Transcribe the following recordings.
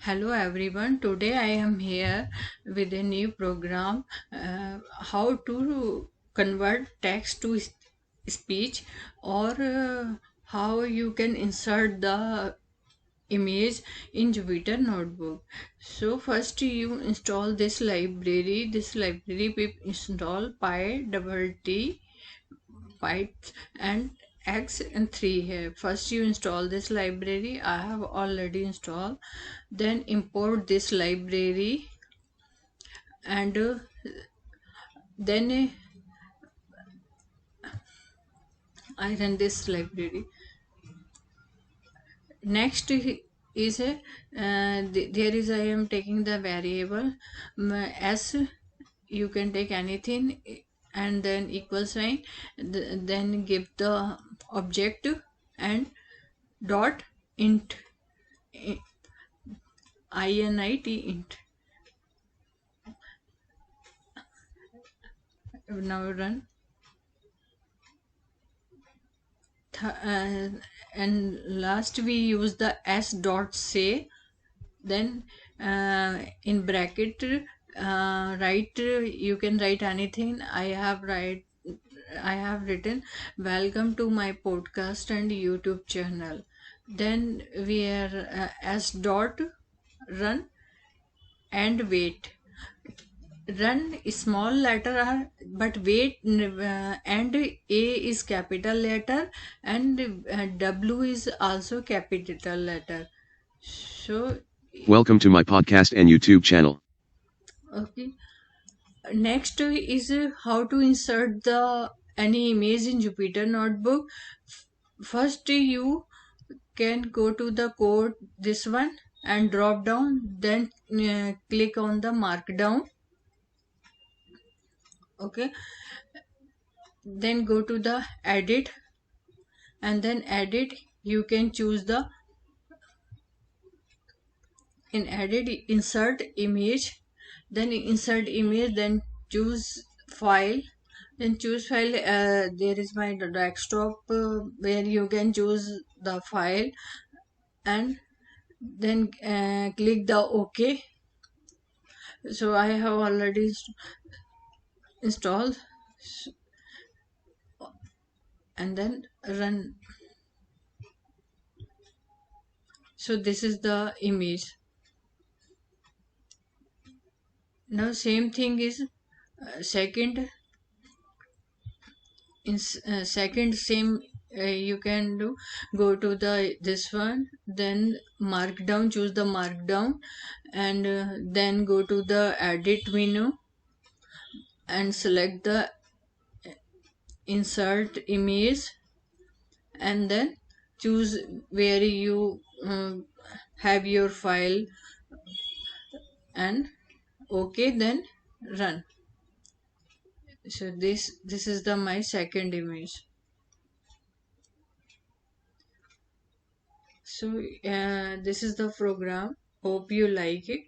Hello everyone. Today I am here with a new program, how to convert text to speech, or how you can insert the image in Jupyter notebook. So first you install this library. This library we install py bytes and x and 3 here. First you install this library. I have already installed. Then import this library, and then I run this library. Next is there is I am taking the variable s. You can take anything, and then equal sign, then give the object and dot int, init int. Now run. And last we use the s dot say, then in bracket write, you can write anything. I have written welcome to my podcast and YouTube channel. Then we are s dot run and wait. Run is small letter r, but wait, and a is capital letter, and w is also capital letter. So Welcome to my podcast and YouTube channel. okay, next is how to insert the any image in Jupyter notebook. First you can go to the code, this one, and drop down, then click on the markdown. Okay, then go to the edit, and then edit you can choose the, in edit insert image, then insert image, then choose file, then choose file. There is my desktop, where you can choose the file, and then click the OK. So I have already installed, and then run. So this is the image. Now same thing is second, in second same, you can do, go to the this one, then markdown, choose the markdown, and then go to the edit menu and select the insert image, and then choose where you have your file, and okay, then run. So this is the my second image. So this is the program. Hope you like it.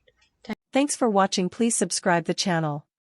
Thanks for watching. Please subscribe the channel.